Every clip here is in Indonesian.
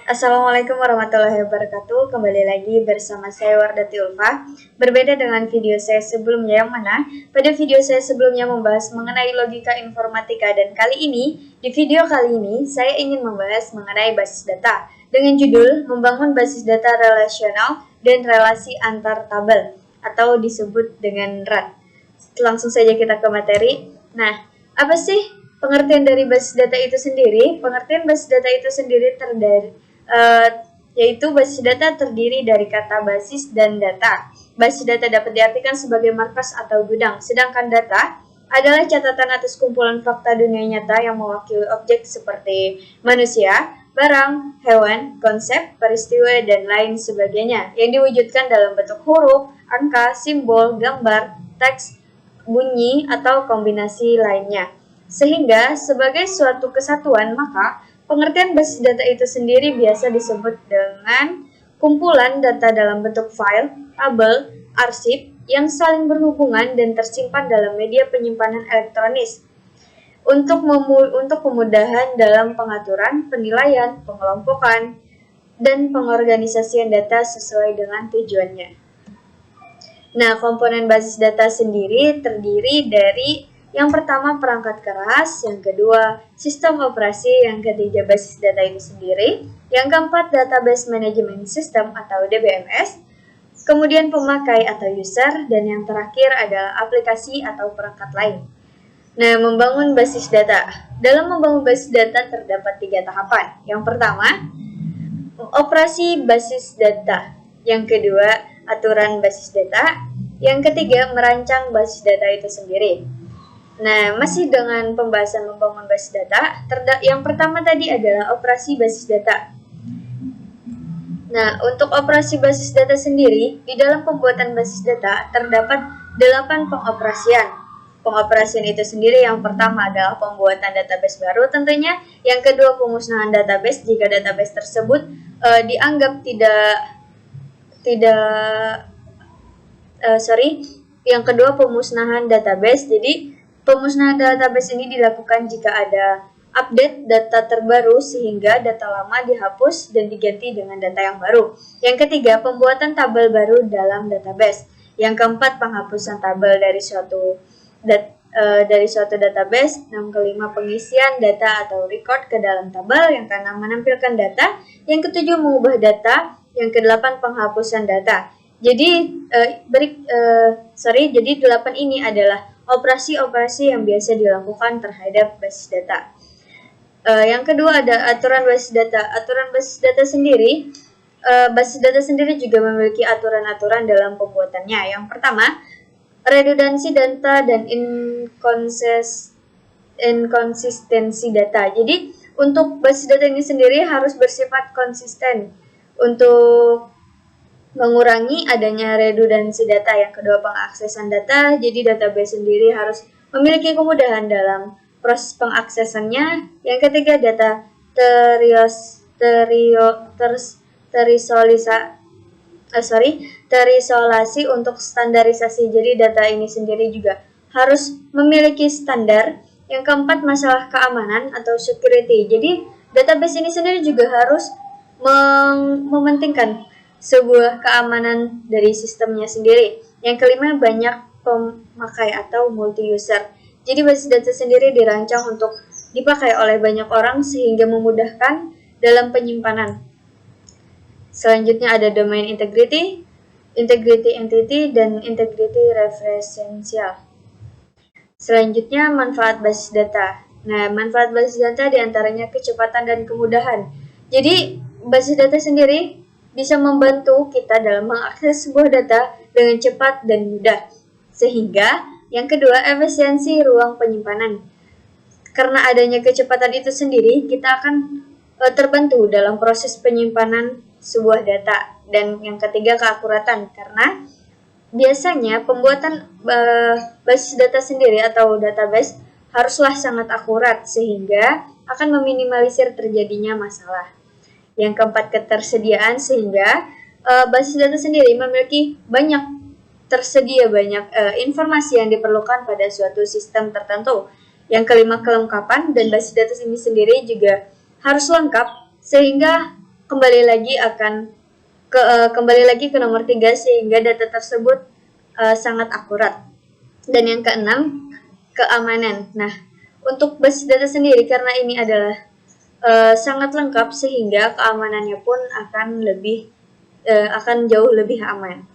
Assalamualaikum warahmatullahi wabarakatuh. Kembali lagi bersama saya Wardati Ulfa. Berbeda dengan video saya sebelumnya yang mana pada video saya sebelumnya membahas mengenai logika informatika, dan kali ini di video kali ini saya ingin membahas mengenai basis data dengan judul membangun basis data relasional dan relasi antar tabel atau disebut dengan RAD. Langsung saja kita ke materi. Nah, apa sih pengertian dari basis data itu sendiri? Pengertian basis data itu sendiri yaitu basis data terdiri dari kata basis dan data. Basis data dapat diartikan sebagai markas atau gudang, sedangkan data adalah catatan atas kumpulan fakta dunia nyata yang mewakili objek seperti manusia, barang, hewan, konsep, peristiwa, dan lain sebagainya yang diwujudkan dalam bentuk huruf, angka, simbol, gambar, teks, bunyi, atau kombinasi lainnya. Sehingga sebagai suatu kesatuan, maka pengertian basis data itu sendiri biasa disebut dengan kumpulan data dalam bentuk file, tabel, arsip yang saling berhubungan dan tersimpan dalam media penyimpanan elektronis untuk kemudahan dalam pengaturan, penilaian, pengelompokan, dan pengorganisasian data sesuai dengan tujuannya. Nah, komponen basis data sendiri terdiri dari yang pertama perangkat keras, yang kedua sistem operasi, yang ketiga basis data itu sendiri, yang keempat database management system atau DBMS, kemudian pemakai atau user, dan yang terakhir adalah aplikasi atau perangkat lain. Nah, membangun basis data. Dalam membangun basis data terdapat 3 tahapan. Yang pertama, operasi basis data. Yang kedua, aturan basis data. Yang ketiga, merancang basis data itu sendiri. Nah, masih dengan pembahasan membangun basis data, yang pertama tadi adalah operasi basis data. Nah, untuk operasi basis data sendiri, di dalam pembuatan basis data terdapat 8 pengoperasian. Pengoperasian itu sendiri yang pertama adalah pembuatan database baru tentunya, yang kedua pemusnahan database jika database tersebut dianggap yang kedua pemusnahan database. Jadi pemusnahan database ini dilakukan jika ada update data terbaru sehingga data lama dihapus dan diganti dengan data yang baru. Yang ketiga, pembuatan tabel baru dalam database. Yang keempat, penghapusan tabel dari suatu database. Yang kelima, pengisian data atau record ke dalam tabel. Yang keenam, menampilkan data. Yang ketujuh, mengubah data. Yang kedelapan, penghapusan data. Jadi jadi 8 ini adalah operasi-operasi yang biasa dilakukan terhadap basis data. Yang kedua ada aturan basis data. Aturan basis data sendiri, basis data sendiri juga memiliki aturan-aturan dalam pembuatannya. Yang pertama, redundansi data dan inkonsistensi data. Jadi untuk basis data ini sendiri harus bersifat konsisten untuk mengurangi adanya redundansi data. Yang kedua, pengaksesan data. Jadi database sendiri harus memiliki kemudahan dalam proses pengaksesannya. Yang ketiga, data terisolasi untuk standarisasi. Jadi data ini sendiri juga harus memiliki standar. Yang keempat, masalah keamanan atau security. Jadi database ini sendiri juga harus mementingkan sebuah keamanan dari sistemnya sendiri. Yang kelima, banyak pemakai atau multi-user. Jadi basis data sendiri dirancang untuk dipakai oleh banyak orang sehingga memudahkan dalam penyimpanan. Selanjutnya ada domain integrity, integrity entity, dan integrity referential. Selanjutnya, manfaat basis data. Nah, manfaat basis data diantaranya kecepatan dan kemudahan. Jadi basis data sendiri bisa membantu kita dalam mengakses sebuah data dengan cepat dan mudah. Sehingga yang kedua, efisiensi ruang penyimpanan. Karena adanya kecepatan itu sendiri, kita akan terbantu dalam proses penyimpanan sebuah data. Dan yang ketiga, keakuratan. Karena biasanya pembuatan basis data sendiri atau database haruslah sangat akurat sehingga akan meminimalisir terjadinya masalah. Yang keempat, ketersediaan, sehingga basis data sendiri memiliki tersedia banyak informasi yang diperlukan pada suatu sistem tertentu. Yang kelima, kelengkapan, dan basis data ini sendiri juga harus lengkap sehingga kembali lagi ke nomor 3 sehingga data tersebut sangat akurat. Dan yang keenam, keamanan. Nah, untuk basis data sendiri karena ini adalah sangat lengkap sehingga keamanannya pun akan jauh lebih aman.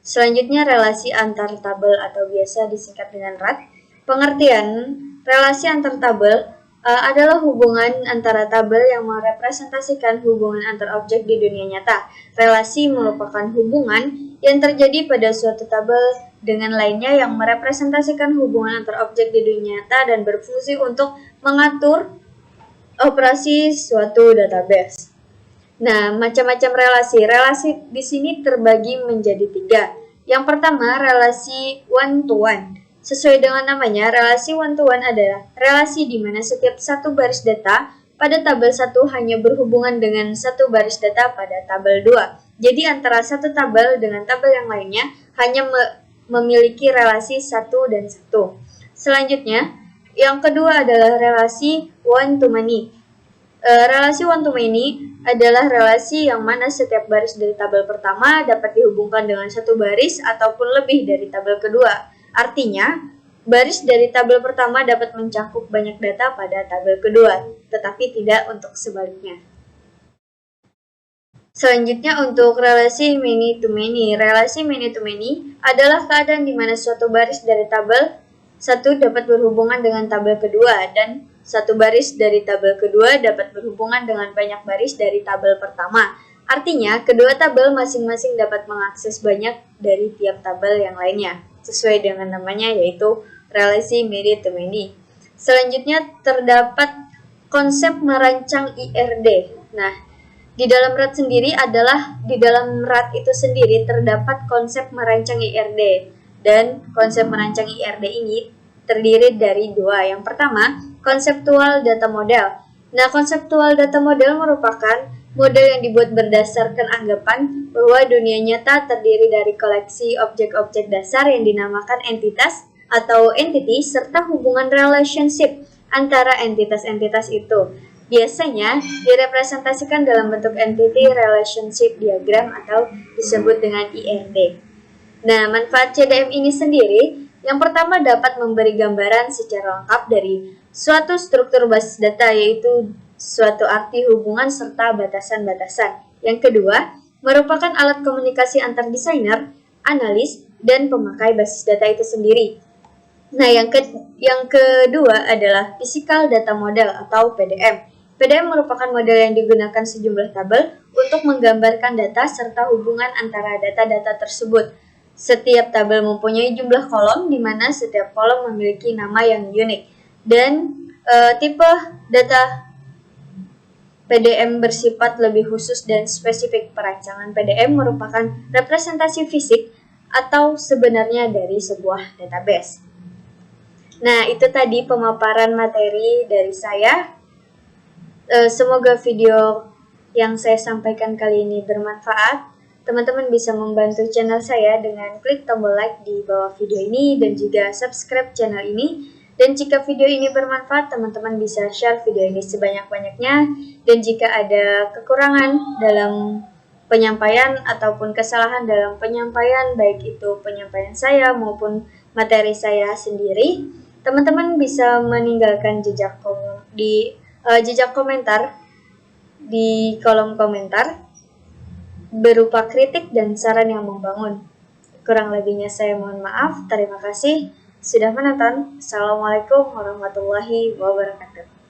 Selanjutnya, relasi antar tabel atau biasa disingkat dengan RAT. Pengertian relasi antar tabel adalah hubungan antara tabel yang merepresentasikan hubungan antar objek di dunia nyata. Relasi merupakan hubungan yang terjadi pada suatu tabel dengan lainnya yang merepresentasikan hubungan antar objek di dunia nyata dan berfungsi untuk mengatur operasi suatu database. Nah, macam-macam relasi. Relasi di sini terbagi menjadi 3. Yang pertama, relasi one-to-one. Sesuai dengan namanya, relasi one-to-one adalah relasi di mana setiap satu baris data pada tabel 1 hanya berhubungan dengan satu baris data pada tabel 2. Jadi antara satu tabel dengan tabel yang lainnya hanya memiliki relasi 1 dan 1. Selanjutnya, yang kedua adalah relasi one-to-many. Relasi one-to-many adalah relasi yang mana setiap baris dari tabel pertama dapat dihubungkan dengan satu baris ataupun lebih dari tabel kedua. Artinya, baris dari tabel pertama dapat mencakup banyak data pada tabel kedua, tetapi tidak untuk sebaliknya. Selanjutnya untuk relasi many-to-many. Relasi many-to-many adalah keadaan di mana suatu baris dari tabel 1 dapat berhubungan dengan tabel kedua dan satu baris dari tabel kedua dapat berhubungan dengan banyak baris dari tabel pertama. Artinya, kedua tabel masing-masing dapat mengakses banyak dari tiap tabel yang lainnya, sesuai dengan namanya yaitu relasi many-to-many. Selanjutnya terdapat konsep merancang IRD. Nah, di dalam RAT itu sendiri terdapat konsep merancang IRD. Dan konsep merancang IRD ini terdiri dari 2. Yang pertama, konseptual data model. Nah, konseptual data model merupakan model yang dibuat berdasarkan anggapan bahwa dunia nyata terdiri dari koleksi objek-objek dasar yang dinamakan entitas atau entity serta hubungan relationship antara entitas-entitas itu. Biasanya direpresentasikan dalam bentuk entity relationship diagram atau disebut dengan IRD. Nah, manfaat CDM ini sendiri, yang pertama dapat memberi gambaran secara lengkap dari suatu struktur basis data, yaitu suatu arti hubungan serta batasan-batasan. Yang kedua, merupakan alat komunikasi antar desainer, analis, dan pemakai basis data itu sendiri. Nah, yang kedua adalah physical data model atau PDM. PDM merupakan model yang digunakan sejumlah tabel untuk menggambarkan data serta hubungan antara data-data tersebut. Setiap tabel mempunyai jumlah kolom di mana setiap kolom memiliki nama yang unik. Dan tipe data PDM bersifat lebih khusus dan spesifik. Perancangan PDM merupakan representasi fisik atau sebenarnya dari sebuah database. Nah, itu tadi pemaparan materi dari saya. Semoga video yang saya sampaikan kali ini bermanfaat. Teman-teman bisa membantu channel saya dengan klik tombol like di bawah video ini dan juga subscribe channel ini. Dan jika video ini bermanfaat, teman-teman bisa share video ini sebanyak-banyaknya. Dan jika ada kekurangan dalam penyampaian ataupun kesalahan dalam penyampaian, baik itu penyampaian saya maupun materi saya sendiri, teman-teman bisa meninggalkan jejak komentar di kolom komentar berupa kritik dan saran yang membangun. Kurang lebihnya saya mohon maaf. Terima kasih sudah menonton. Assalamualaikum warahmatullahi wabarakatuh.